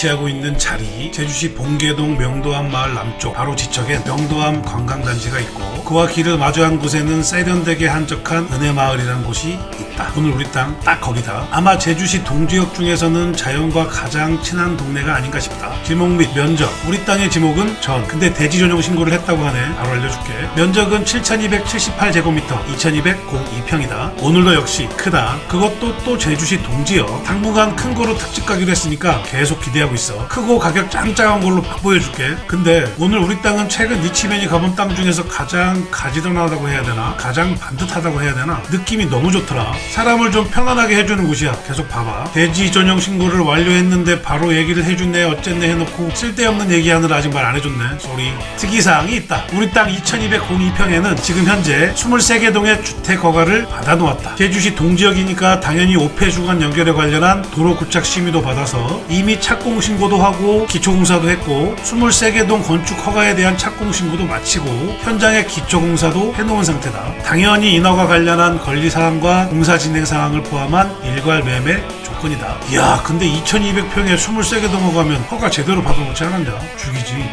위치하고 있는 자리, 제주시 봉계동 명도암 마을 남쪽 바로 지척엔 명도암 관광단지가 있고, 그와 길을 마주한 곳에는 세련되게 한적한 은혜마을이라는 곳이 있다. 오늘 우리 땅 딱 거기다. 아마 제주시 동지역 중에서는 자연과 가장 친한 동네가 아닌가 싶다. 지목 및 면적, 우리 땅의 지목은 전. 근데 대지 전용 신고를 했다고 하네. 바로 알려줄게. 면적은 7278제곱미터 2202평이다 오늘도 역시 크다. 그것도 또 제주시 동지역. 당분간 큰 거로 특집 가기로 했으니까 계속 기대하고 있어. 크고 가격 짱짱한 걸로 확보해줄게. 근데 오늘 우리 땅은 최근 니치맨이 가본 땅 중에서 가장 가지런하다고 해야 되나, 가장 반듯하다고 해야 되나, 느낌이 너무 좋더라. 사람을 좀 편안하게 해주는 곳이야. 계속 봐봐. 대지 전용 신고를 완료했는데 바로 얘기를 해줬네 어쨌네 해놓고 쓸데없는 얘기하느라 아직 말 안 해줬네. 쏘리. 특이사항이 있다. 우리 땅 2202평에는 지금 현재 23개 동의 주택 허가를 받아놓았다. 제주시 동지역이니까 당연히 오폐수관 연결에 관련한 도로 구착 심의도 받아서 이미 착공 신고도 하고 기초공사도 했고, 23개 동 건축 허가에 대한 착공 신고도 마치고 현장에 기초공사도 해놓은 상태다. 당연히 인허가 관련한 권리사항과 공사 진행 사항을 포함한 일괄 매매 조건이다. 이야, 근데 2200평에 23개 동 허가면 허가 제대로 받아놓지 않았냐? 죽이지.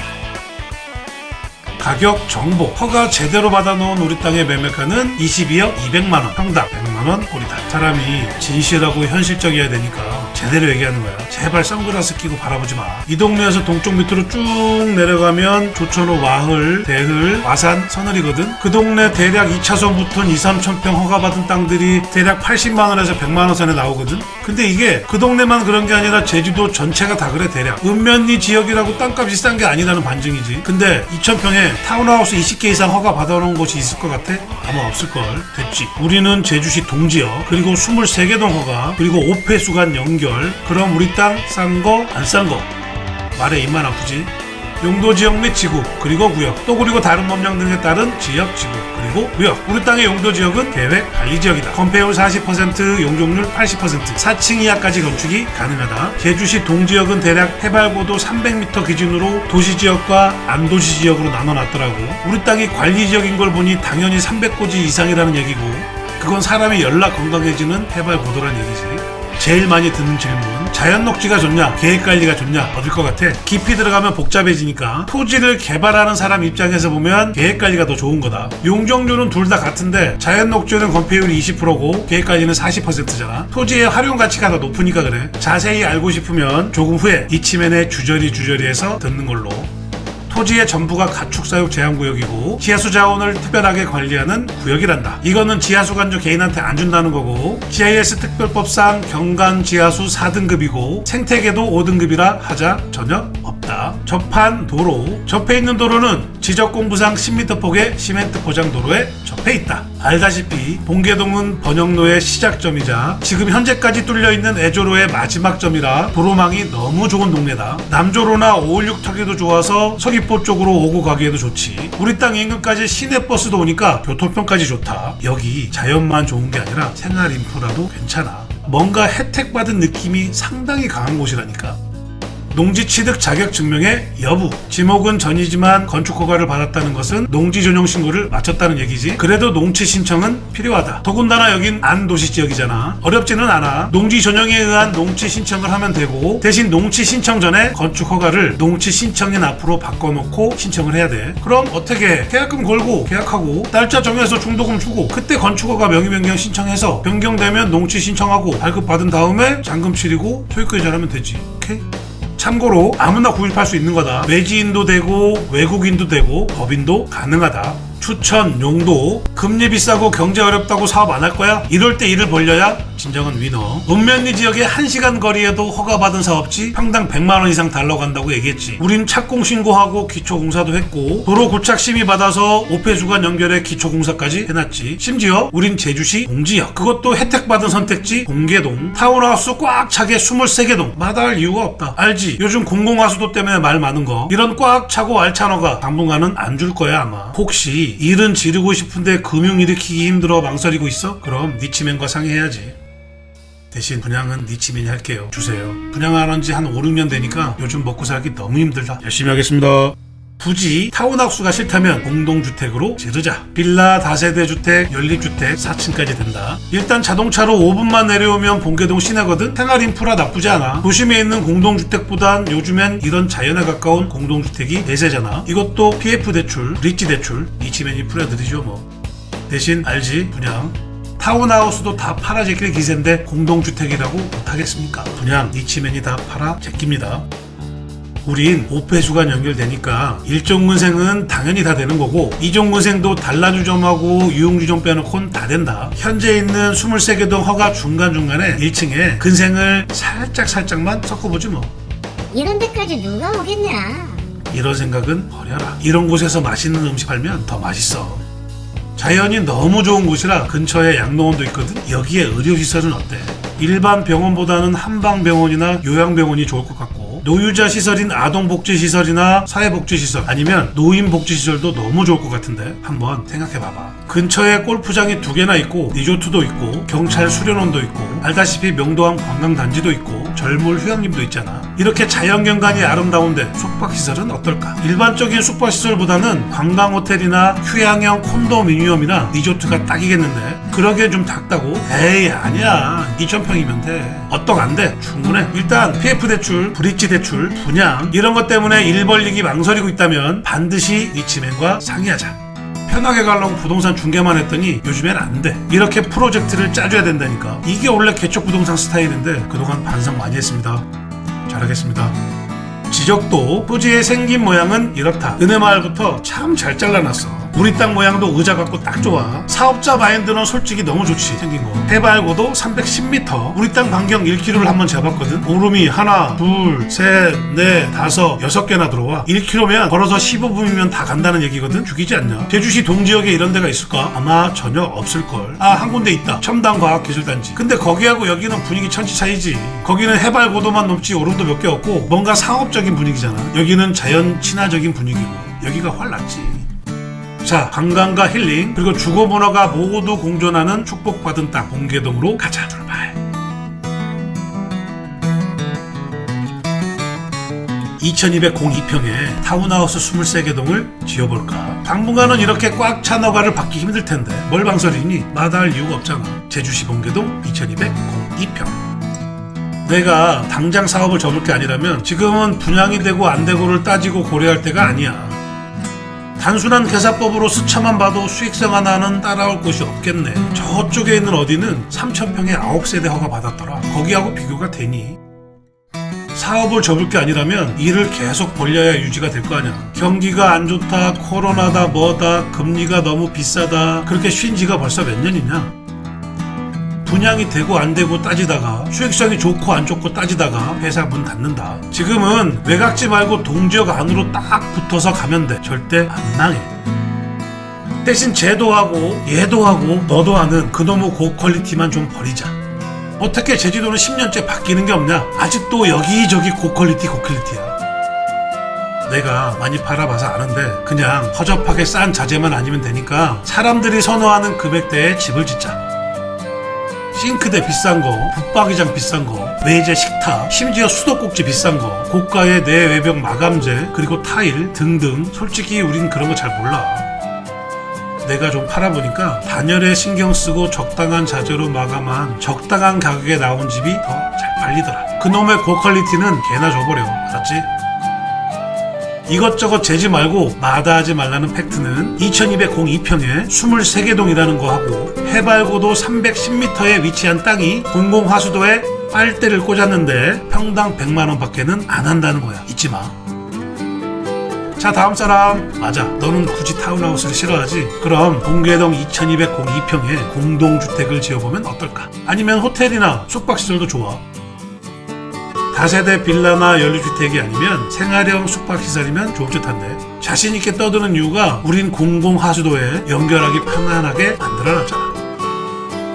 가격 정보. 허가 제대로 받아놓은 우리 땅의 매매가는 22억 200만원, 평당 100만원 꼴이다. 사람이 진실하고 현실적이어야 되니까 제대로 얘기하는 거야. 제발 선글라스 끼고 바라보지 마. 이 동네에서 동쪽 밑으로 쭉 내려가면 조천호 와흘, 대흘, 와산, 서늘이거든. 그 동네 대략 2차선부터는 2, 3천평 허가받은 땅들이 대략 80만원에서 100만원 선에 나오거든. 근데 이게 그 동네만 그런 게 아니라 제주도 전체가 다 그래. 대략 읍면리 지역이라고 땅값이 싼 게 아니라는 반증이지. 근데 2천평에 타운하우스 20개 이상 허가 받아놓은 곳이 있을 것 같아? 아마 없을걸. 됐지. 우리는 제주시 동지역, 그리고 23개 동 허가, 그리고 오폐수관 연결. 그럼 우리 땅 싼 거 안 싼 거? 말에 입만 아프지. 용도지역 및 지구, 그리고 구역, 또 그리고 다른 법령 등에 따른 지역, 지구, 그리고 구역. 우리 땅의 용도지역은 계획관리지역이다. 건폐율 40%, 용적률 80%, 4층 이하까지 건축이 가능하다. 제주시 동지역은 대략 해발고도 300m 기준으로 도시지역과 안도시지역으로 나눠놨더라고. 우리 땅이 관리지역인 걸 보니 당연히 300고지 이상이라는 얘기고, 그건 사람이 연락 건강해지는 해발고도란 얘기지. 제일 많이 듣는 질문, 자연녹지가 좋냐 계획관리가 좋냐 어딜 것 같아? 깊이 들어가면 복잡해지니까 토지를 개발하는 사람 입장에서 보면 계획관리가 더 좋은 거다. 용적률은 둘 다 같은데 자연녹지는 건폐율이 20%고 계획관리는 40%잖아. 토지의 활용가치가 더 높으니까 그래. 자세히 알고 싶으면 조금 후에 니치맨의 주저리에서 듣는 걸로. 토지의 전부가 가축사육 제한구역이고 지하수 자원을 특별하게 관리하는 구역이란다. 이거는 지하수 간주 개인한테 안 준다는 거고, GIS 특별법상 경관 지하수 4등급이고 생태계도 5등급이라 하자 전혀 없다. 접한 도로. 접해 있는 도로는 지적공부상 10m 폭의 시멘트 포장 도로에 접해 있다. 알다시피 봉계동은 번영로의 시작점이자 지금 현재까지 뚫려있는 애조로의 마지막 점이라 도로망이 너무 좋은 동네다. 남조로나 516 타기도 좋아서 서귀포 쪽으로 오고 가기에도 좋지. 우리 땅 인근까지 시내버스도 오니까 교통편까지 좋다. 여기 자연만 좋은 게 아니라 생활 인프라도 괜찮아. 뭔가 혜택받은 느낌이 상당히 강한 곳이라니까. 농지 취득 자격 증명의 여부. 지목은 전이지만 건축 허가를 받았다는 것은 농지 전용 신고를 마쳤다는 얘기지. 그래도 농지 신청은 필요하다. 더군다나 여긴 안도시 지역이잖아. 어렵지는 않아. 농지 전용에 의한 농지 신청을 하면 되고, 대신 농지 신청 전에 건축 허가를 농지 신청인 앞으로 바꿔놓고 신청을 해야 돼. 그럼 어떻게 해? 계약금 걸고 계약하고 날짜 정해서 중도금 주고, 그때 건축 허가 명의 변경 신청해서 변경되면 농지 신청하고 발급 받은 다음에 잔금 치르고 소유권 이전하면 되지. 오케이? 참고로 아무나 구입할 수 있는 거다. 외지인도 되고 외국인도 되고 법인도 가능하다. 추천, 용도. 금리 비싸고 경제 어렵다고 사업 안 할 거야? 이럴 때 일을 벌려야 진정한 위너. 읍면리 지역에 1시간 거리에도 허가받은 사업지 평당 100만원 이상 달러 간다고 얘기했지. 우린 착공 신고하고 기초공사도 했고 도로 고착 심의 받아서 오폐수관 연결에 기초공사까지 해놨지. 심지어 우린 제주시 동지역, 그것도 혜택받은 선택지 봉계동. 타운하우스 꽉 차게 23개 동. 마다할 이유가 없다. 알지? 요즘 공공하수도 때문에 말 많은 거. 이런 꽉 차고 알찬 허가 당분간은 안 줄 거야 아마. 혹시 일은 지르고 싶은데 금융 일으키기 힘들어 망설이고 있어? 그럼 니치맨과 상의해야지. 대신 분양은 니치맨이 할게요. 주세요. 분양 안 한 지 한 5, 6년 되니까 요즘 먹고 살기 너무 힘들다. 열심히 하겠습니다. 굳이 타운하우스가 싫다면 공동주택으로 지르자. 빌라, 다세대 주택, 연립주택 4층까지 된다. 일단 자동차로 5분만 내려오면 본계동 시내거든. 생활 인프라 나쁘지 않아. 도심에 있는 공동주택보단 요즘엔 이런 자연에 가까운 공동주택이 대세잖아. 이것도 PF 대출, 리치 대출, 리치맨이 풀어드리죠 뭐. 대신 알지? 분양. 타운하우스도 다 팔아 제낄 기세인데 공동주택이라고 못하겠습니까? 분양, 리치맨이 다 팔아 제낍니다. 우린 5폐수가 연결되니까 1종근생은 당연히 다 되는 거고 2종근생도 단란주점하고 유흥주점 빼놓고는 다 된다. 현재 있는 23개 동 허가 중간중간에 1층에 근생을 살짝만 섞어보지 뭐. 이런 데까지 누가 오겠냐. 이런 생각은 버려라. 이런 곳에서 맛있는 음식 팔면 더 맛있어. 자연이 너무 좋은 곳이라 근처에 양로원도 있거든. 여기에 의료시설은 어때? 일반 병원보다는 한방병원이나 요양병원이 좋을 것 같고 노유자 시설인 아동복지시설이나 사회복지시설 아니면 노인복지시설도 너무 좋을 것 같은데 한번 생각해봐봐. 근처에 골프장이 2개나 있고 리조트도 있고 경찰 수련원도 있고 알다시피 명도항 관광단지도 있고 젊을 휴양림도 있잖아. 이렇게 자연경관이 아름다운데 숙박시설은 어떨까? 일반적인 숙박시설보다는 관광호텔이나 휴양형 콘도미니엄이나 리조트가 딱이겠는데 그러기엔 좀 작다고? 에이 아니야 2,000평이면 돼. 어떡 안 돼? 충분해. 일단 PF 대출, 브릿지 대출, 분양 이런 것 때문에 일 벌리기 망설이고 있다면 반드시 리치맨과 상의하자. 편하게 가려고 부동산 중개만 했더니 요즘엔 안 돼. 이렇게 프로젝트를 짜줘야 된다니까. 이게 원래 개척 부동산 스타일인데 그동안 반성 많이 했습니다. 잘하겠습니다. 지적도 토지의 생긴 모양은 이렇다. 은혜마을부터 참 잘 잘라놨어. 우리 땅 모양도 의자 같고 딱 좋아. 사업자 마인드는 솔직히 너무 좋지. 생긴 거. 해발고도 310m. 우리 땅 반경 1km를 한번 재봤거든. 오름이 하나, 둘, 셋, 넷, 다섯, 6개나 들어와. 1km면 걸어서 15분이면 다 간다는 얘기거든. 죽이지 않냐? 제주시 동지역에 이런 데가 있을까? 아마 전혀 없을걸. 아, 한 군데 있다. 첨단과학기술단지. 근데 거기하고 여기는 분위기 천지 차이지. 거기는 해발고도만 높지 오름도 몇 개 없고 뭔가 상업적인 분위기잖아. 여기는 자연 친화적인 분위기고 여기가 훨 낫지. 자, 관광과 힐링 그리고 주거문화가 모두 공존하는 축복받은 땅 본계동으로 가자. 출발. 2202평에 타운하우스 23개 동을 지어볼까? 당분간은 이렇게 꽉 찬 허가를 받기 힘들 텐데 뭘 방설이니? 마다할 이유가 없잖아. 제주시 본계동 2202평. 내가 당장 사업을 접을 게 아니라면 지금은 분양이 되고 안 되고를 따지고 고려할 때가 아니야. 단순한 계산법으로 스쳐만 봐도 수익성 하나는 따라올 곳이 없겠네. 저쪽에 있는 어디는 3,000평에 9세대 허가 받았더라. 거기하고 비교가 되니? 사업을 접을 게 아니라면 일을 계속 벌려야 유지가 될 거 아니야. 경기가 안 좋다, 코로나다, 뭐다, 금리가 너무 비싸다 그렇게 쉰 지가 벌써 몇 년이냐? 분양이 되고 안 되고 따지다가 수익성이 좋고 안 좋고 따지다가 회사 문 닫는다. 지금은 외곽지 말고 동지역 안으로 딱 붙어서 가면 돼. 절대 안 망해. 대신 쟤도 하고 얘도 하고 너도 하는 그놈의 고퀄리티만 좀 버리자. 어떻게 제주도는 10년째 바뀌는 게 없냐? 아직도 여기저기 고퀄리티야. 내가 많이 팔아봐서 아는데 그냥 허접하게 싼 자재만 아니면 되니까 사람들이 선호하는 금액대에 집을 짓자. 싱크대 비싼 거, 붙박이장 비싼 거, 외제 식탁, 심지어 수도꼭지 비싼 거, 고가의 내외벽 마감재, 그리고 타일 등등. 솔직히 우린 그런 거 잘 몰라. 내가 좀 팔아보니까 단열에 신경 쓰고 적당한 자재로 마감한 적당한 가격에 나온 집이 더 잘 팔리더라. 그놈의 고퀄리티는 개나 줘버려. 알았지? 이것저것 재지 말고 마다하지 말라는 팩트는 2202평에 23개 동이라는 거 하고 해발고도 310m에 위치한 땅이 공공하수도에 빨대를 꽂았는데 평당 100만원 밖에는 안 한다는 거야. 잊지 마. 자, 다음 사람. 맞아, 너는 굳이 타운하우스를 싫어하지? 그럼 본계동 2202평에 공동주택을 지어보면 어떨까? 아니면 호텔이나 숙박시설도 좋아. 다세대 빌라나 연립주택이 아니면 생활형 숙박시설이면 좋을 듯한데 자신있게 떠드는 이유가 우린 공공하수도에 연결하기 편안하게 만들어놨잖아.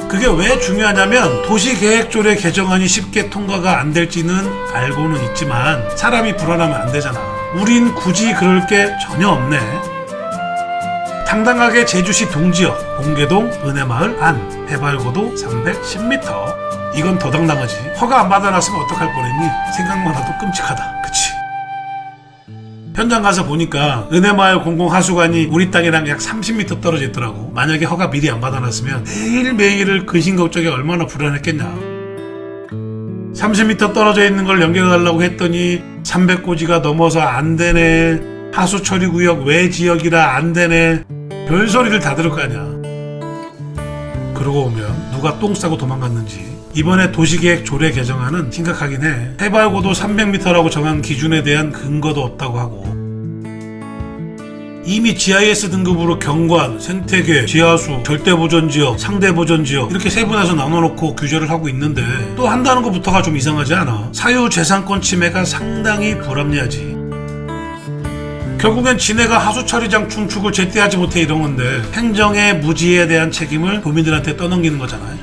그게 왜 중요하냐면 도시계획조례 개정안이 쉽게 통과가 안 될지는 알고는 있지만 사람이 불안하면 안 되잖아. 우린 굳이 그럴 게 전혀 없네. 당당하게 제주시 동지역 본계동 은혜마을 안 해발고도 310m. 이건 더 당당하지. 허가 안 받아놨으면 어떡할 뻔했니? 생각만 해도 끔찍하다. 그치? 현장 가서 보니까 은혜마을 공공하수관이 우리 땅이랑 약 30m 떨어져 있더라고. 만약에 허가 미리 안 받아놨으면 매일매일을 근심 걱정이 얼마나 불안했겠냐. 30m 떨어져 있는 걸 연결해달라고 했더니 300고지가 넘어서 안 되네, 하수처리구역 외 지역이라 안 되네, 별소리를 다 들을 거 아니야. 그러고 보면 누가 똥 싸고 도망갔는지 이번에 도시계획 조례 개정안은 심각하긴 해. 해발고도 300m라고 정한 기준에 대한 근거도 없다고 하고, 이미 GIS 등급으로 경관, 생태계, 지하수, 절대보전지역, 상대보전지역 이렇게 세분해서 나눠놓고 규제를 하고 있는데 또 한다는 것부터가 좀 이상하지 않아? 사유재산권 침해가 상당히 불합리하지. 결국엔 지네가 하수처리장 충축을 제때 하지 못해 이런 건데 행정의 무지에 대한 책임을 도민들한테 떠넘기는 거잖아요.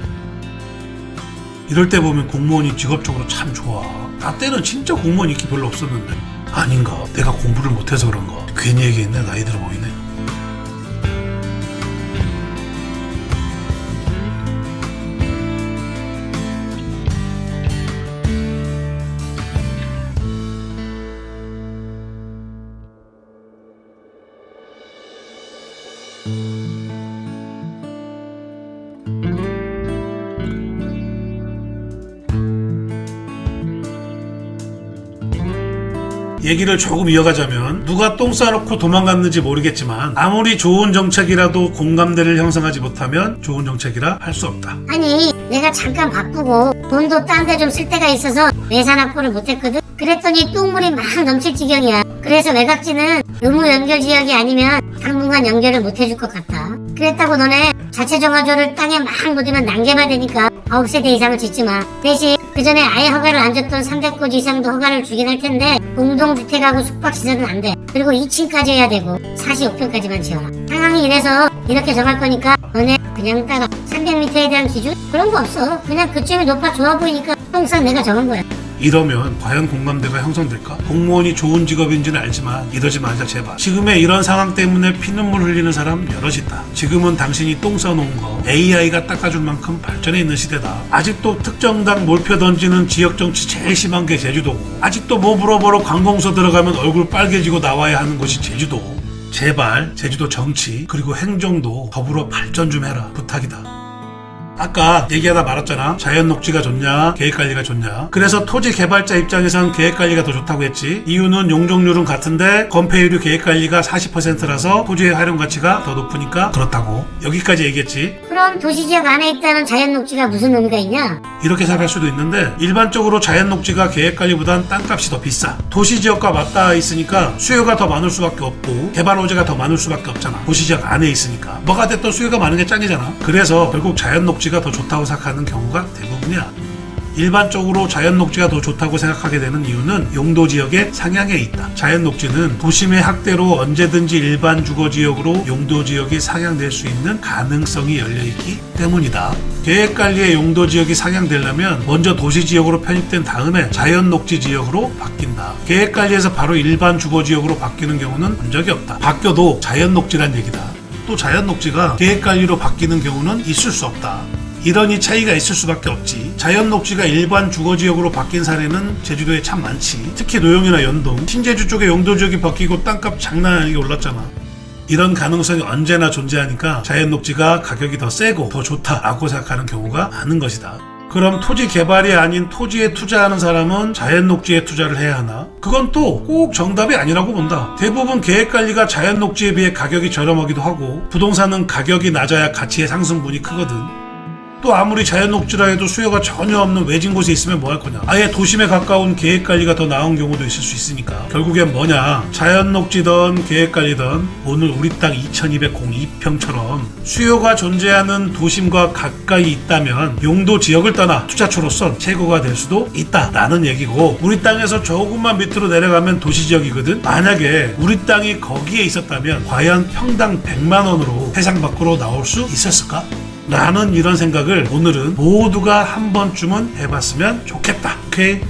이럴 때 보면 공무원이 직업적으로 참 좋아. 나 때는 진짜 공무원 인기 별로 없었는데. 아닌가? 내가 공부를 못해서 그런가? 괜히 얘기했네. 나이 들어 보이네. 얘기를 조금 이어가자면 누가 똥 싸놓고 도망갔는지 모르겠지만 아무리 좋은 정책이라도 공감대를 형성하지 못하면 좋은 정책이라 할 수 없다. 아니 내가 잠깐 바쁘고 돈도 딴 데 좀 쓸 데가 있어서 외산 확보를 못했거든. 그랬더니 똥물이 막 넘칠 지경이야. 그래서 외곽지는 의무 연결 지역이 아니면 당분간 연결을 못 해줄 것 같다. 그랬다고 너네 자체 정화조를 땅에 막 묻으면 난개발 되니까 9세대 이상을 짓지 마. 대신 그 전에 아예 허가를 안 줬던 300고지 이상도 허가를 주긴 할 텐데 공동주택하고 숙박시설은 안 돼. 그리고 2층까지 해야 되고 45평까지만 지어라. 상황이 이래서 이렇게 정할 거니까 너네 그냥 따라. 300m에 대한 기준? 그런 거 없어. 그냥 그쯤이 높아 좋아 보이니까 똥싼 내가 정한 거야. 이러면 과연 공감대가 형성될까? 공무원이 좋은 직업인지는 알지만 이러지 말자 제발. 지금의 이런 상황 때문에 피눈물 흘리는 사람 여럿 있다. 지금은 당신이 똥 싸놓은 거 AI가 닦아줄 만큼 발전해 있는 시대다. 아직도 특정당 몰표 던지는 지역정치 제일 심한 게 제주도고, 아직도 뭐 물어보러 관공서 들어가면 얼굴 빨개지고 나와야 하는 곳이 제주도. 제발 제주도 정치 그리고 행정도 더불어 발전 좀 해라. 부탁이다. 아까 얘기하다 말았잖아. 자연녹지가 좋냐 계획관리가 좋냐. 그래서 토지 개발자 입장에선 계획관리가 더 좋다고 했지. 이유는 용적률은 같은데 건폐율이 계획관리가 40%라서 토지의 활용가치가 더 높으니까 그렇다고. 여기까지 얘기했지. 그럼 도시지역 안에 있다는 자연녹지가 무슨 의미가 있냐? 이렇게 생각할 수도 있는데 일반적으로 자연녹지가 계획관리보단 땅값이 더 비싸. 도시지역과 맞닿아 있으니까 수요가 더 많을 수밖에 없고 개발 호재가 더 많을 수밖에 없잖아. 도시지역 안에 있으니까 뭐가 됐든 수요가 많은 게 짱이잖아. 그래서 결국 자연녹지가 더 좋다고 생각하는 경우가 대부분이야. 일반적으로 자연녹지가 더 좋다고 생각하게 되는 이유는 용도지역의 상향에 있다. 자연녹지는 도심의 확대로 언제든지 일반 주거지역으로 용도지역이 상향될 수 있는 가능성이 열려있기 때문이다. 계획관리의 용도지역이 상향되려면 먼저 도시지역으로 편입된 다음에 자연녹지 지역으로 바뀐다. 계획관리에서 바로 일반 주거지역으로 바뀌는 경우는 본 적이 없다. 바뀌어도 자연녹지란 얘기다. 또 자연녹지가 계획관리로 바뀌는 경우는 있을 수 없다. 이런 이 차이가 있을 수밖에 없지. 자연녹지가 일반 주거지역으로 바뀐 사례는 제주도에 참 많지. 특히 노영이나 연동, 신제주 쪽에 용도지역이 바뀌고 땅값 장난 아니게 올랐잖아. 이런 가능성이 언제나 존재하니까 자연녹지가 가격이 더 세고 더 좋다라고 생각하는 경우가 많은 것이다. 그럼 토지 개발이 아닌 토지에 투자하는 사람은 자연녹지에 투자를 해야 하나? 그건 또 꼭 정답이 아니라고 본다. 대부분 계획관리가 자연녹지에 비해 가격이 저렴하기도 하고 부동산은 가격이 낮아야 가치의 상승분이 크거든. 또 아무리 자연녹지라 해도 수요가 전혀 없는 외진 곳에 있으면 뭐 할 거냐. 아예 도심에 가까운 계획관리가 더 나은 경우도 있을 수 있으니까 결국엔 뭐냐, 자연녹지든 계획관리든 오늘 우리 땅 2202평처럼 수요가 존재하는 도심과 가까이 있다면 용도 지역을 떠나 투자처로선 최고가 될 수도 있다라는 얘기고, 우리 땅에서 조금만 밑으로 내려가면 도시지역이거든. 만약에 우리 땅이 거기에 있었다면 과연 평당 100만원으로 세상 밖으로 나올 수 있었을까? 라는 이런 생각을 오늘은 모두가 한 번쯤은 해봤으면 좋겠다. 오케이?